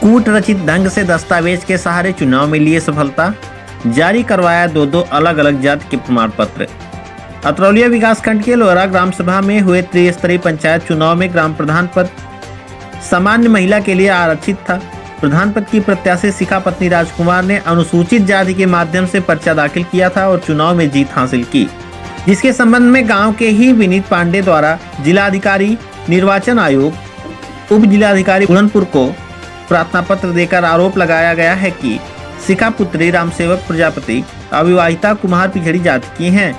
कूट रचित ढंग से दस्तावेज के सहारे चुनाव में लिए सफलता, जारी करवाया दो अलग अलग जाति के प्रमाण पत्र। अतरौलिया विकासखंड के लोहरा ग्राम सभा में हुए त्रिस्तरीय पंचायत चुनाव में ग्राम प्रधान पद सामान्य महिला के लिए आरक्षित था। प्रधान पद की प्रत्याशी शिखा पत्नी राजकुमार ने अनुसूचित जाति के माध्यम से पर्चा दाखिल किया था और चुनाव में जीत हासिल की, जिसके संबंध में गांव के ही विनीत पांडे द्वारा जिलाधिकारी, निर्वाचन आयोग, उप जिलाधिकारी बुरहानपुर को प्रार्थना पत्र देकर आरोप लगाया गया है कि शिखा पुत्री रामसेवक प्रजापति अविवाहिता कुम्हार पिछड़ी जाति की हैं,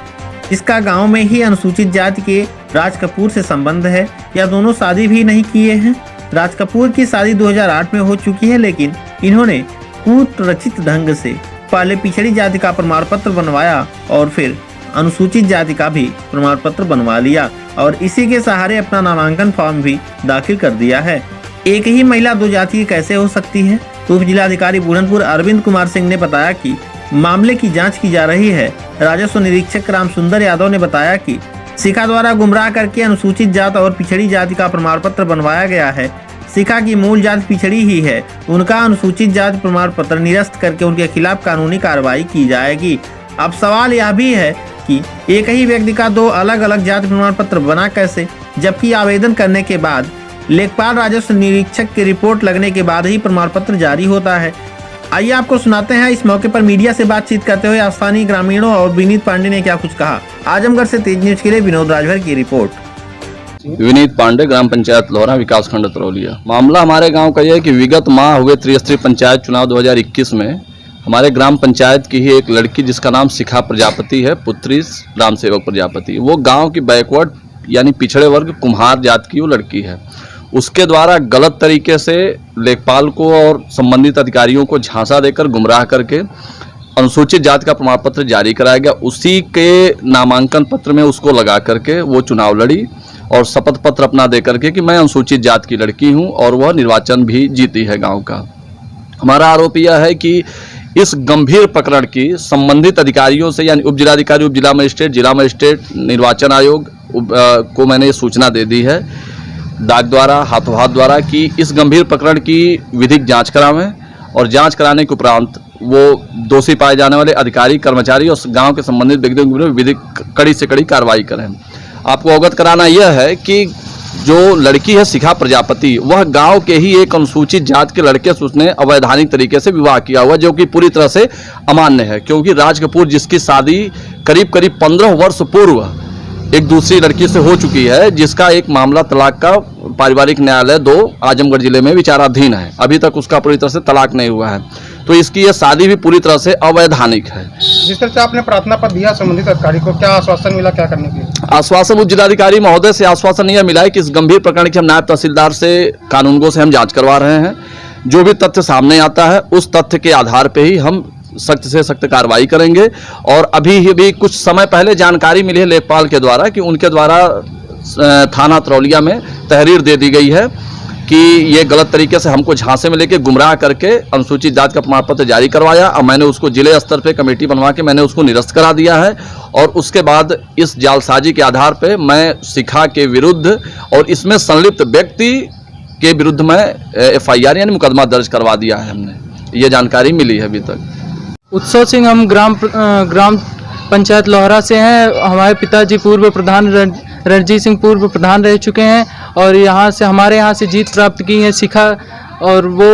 जिसका गांव में ही अनुसूचित जाति के राज कपूर से संबंध है। यह दोनों शादी भी नहीं किए हैं। राज कपूर की शादी 2008 में हो चुकी है, लेकिन इन्होंने कूट रचित ढंग से पहले पिछड़ी जाति का प्रमाण पत्र बनवाया और फिर अनुसूचित जाति का भी प्रमाण पत्र बनवा लिया और इसी के सहारे अपना नामांकन फॉर्म भी दाखिल कर दिया है। एक ही महिला दो जाति कैसे हो सकती है? उप जिलाधिकारी बुरहानपुर अरविंद कुमार सिंह ने बताया कि मामले की जांच की जा रही है। राजस्व निरीक्षक राम सुंदर यादव ने बताया कि शिखा द्वारा गुमराह करके अनुसूचित जात और पिछड़ी जाति का प्रमाण पत्र बनवाया गया है। शिखा की मूल जाति पिछड़ी ही है, उनका अनुसूचित जाति प्रमाण पत्र निरस्त करके उनके खिलाफ कानूनी कार्रवाई की जाएगी। अब सवाल यह भी है कि एक ही व्यक्ति का दो अलग अलग जाति प्रमाण पत्र बना कैसे, जबकि आवेदन करने के बाद लेखपाल राजस्व निरीक्षक की रिपोर्ट लगने के बाद ही प्रमाण पत्र जारी होता है। आइए आपको सुनाते हैं इस मौके पर मीडिया से बातचीत करते हुए स्थानीय ग्रामीणों और विनीत पांडे ने क्या कुछ कहा। आजमगढ़ से तेज न्यूज के लिए विनोद राजभर की रिपोर्ट। विनीत पांडे, ग्राम पंचायत लोहरा, विकासखंड अतरौलिया। मामला हमारे गांव का यह है कि विगत माह हुए त्रिस्तरीय पंचायत चुनाव 2021 में हमारे ग्राम पंचायत की ही एक लड़की जिसका नाम शिखा प्रजापति है, पुत्री रामसेवक प्रजापति, वो गांव की बैकवर्ड यानी पिछड़े वर्ग कुम्हार जात की वो लड़की है। उसके द्वारा गलत तरीके से लेखपाल को और संबंधित अधिकारियों को झांसा देकर गुमराह करके अनुसूचित जाति का प्रमाण पत्र जारी कराया गया। उसी के नामांकन पत्र में उसको लगा करके वो चुनाव लड़ी और शपथ पत्र अपना दे करके कि मैं अनुसूचित जाति की लड़की हूं और वह निर्वाचन भी जीती है गांव का। हमारा आरोप यह है कि इस गंभीर प्रकरण की संबंधित अधिकारियों से यानी उप जिलाधिकारी, उप जिला मजिस्ट्रेट, निर्वाचन आयोग को मैंने सूचना दे दी है डाक द्वारा, हाथों हाथ द्वारा, कि इस गंभीर प्रकरण की विधिक जांच करावें और जांच कराने के उपरांत वो दोषी पाए जाने वाले अधिकारी, कर्मचारी और गांव के संबंधित व्यक्तियों के विरुद्ध विधिक कड़ी से कड़ी कार्रवाई करें। आपको अवगत कराना यह है कि जो लड़की है शिखा प्रजापति, वह गांव के ही एक अनुसूचित जाति के लड़के से उसने अवैधानिक तरीके से विवाह किया हुआ, जो कि पूरी तरह से अमान्य है, क्योंकि राज कपूर जिसकी शादी करीब 15 वर्ष पूर्व एक दूसरी लड़की से हो चुकी है, जिसका एक मामला तलाक का पारिवारिक न्यायालय 2 आजमगढ़ जिले में विचाराधीन है। अभी तक उसका पूरी तरह से तलाक नहीं हुआ है, तो इसकी यह शादी भी पूरी तरह से अवैधानिक है। जिस तरह से आपने प्रार्थना पत्र दिया संबंधित अधिकारी को, क्या आश्वासन मिला, क्या करने के लिए? आश्वासन उप जिलाधिकारी महोदय से आश्वासन यह मिला है कि इस गंभीर प्रकरण की हम नायब तहसीलदार से कानूनगो से हम जांच करवा रहे हैं। जो भी तथ्य सामने आता है उस तथ्य के आधार पर ही हम सख्त से सख्त कार्रवाई करेंगे। और अभी भी कुछ समय पहले जानकारी मिली है लेखपाल के द्वारा कि उनके द्वारा थाना अतरौलिया में तहरीर दे दी गई है कि ये गलत तरीके से हमको झांसे में लेके गुमराह करके अनुसूचित जाति का प्रमाण पत्र जारी करवाया और मैंने उसको जिले स्तर पे कमेटी बनवा के मैंने उसको निरस्त करा दिया है। और उसके बाद इस जालसाजी के आधार पे मैं शिखा के विरुद्ध और इसमें संलिप्त व्यक्ति के विरुद्ध में FIR यानी मुकदमा दर्ज करवा दिया है। हमने ये जानकारी मिली है अभी तक। उत्सव सिंह, हम ग्राम पंचायत लोहरा से हैं। हमारे पिताजी पूर्व प्रधान रणजीत सिंह पूर्व प्रधान रह चुके हैं और हमारे यहाँ से जीत प्राप्त की है शिखा, और वो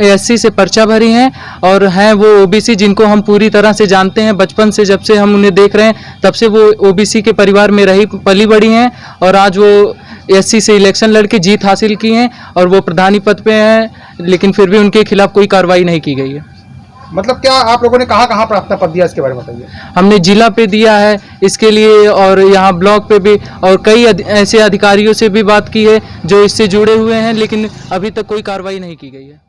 SC से पर्चा भरी हैं और हैं वो OBC, जिनको हम पूरी तरह से जानते हैं। बचपन से जब से हम उन्हें देख रहे हैं तब से वो OBC के परिवार में रही पली बड़ी हैं और आज वो SC से इलेक्शन लड़के जीत हासिल की हैं और वो प्रधानी पद पे हैं, लेकिन फिर भी उनके खिलाफ कोई कार्रवाई नहीं की गई है। मतलब क्या आप लोगों ने कहाँ पत्र दिया, इसके बारे में बताइए। हमने जिला पे दिया है इसके लिए और यहाँ ब्लॉक पे भी, और कई ऐसे अधिकारियों से भी बात की है जो इससे जुड़े हुए हैं, लेकिन अभी तक कोई कार्रवाई नहीं की गई है।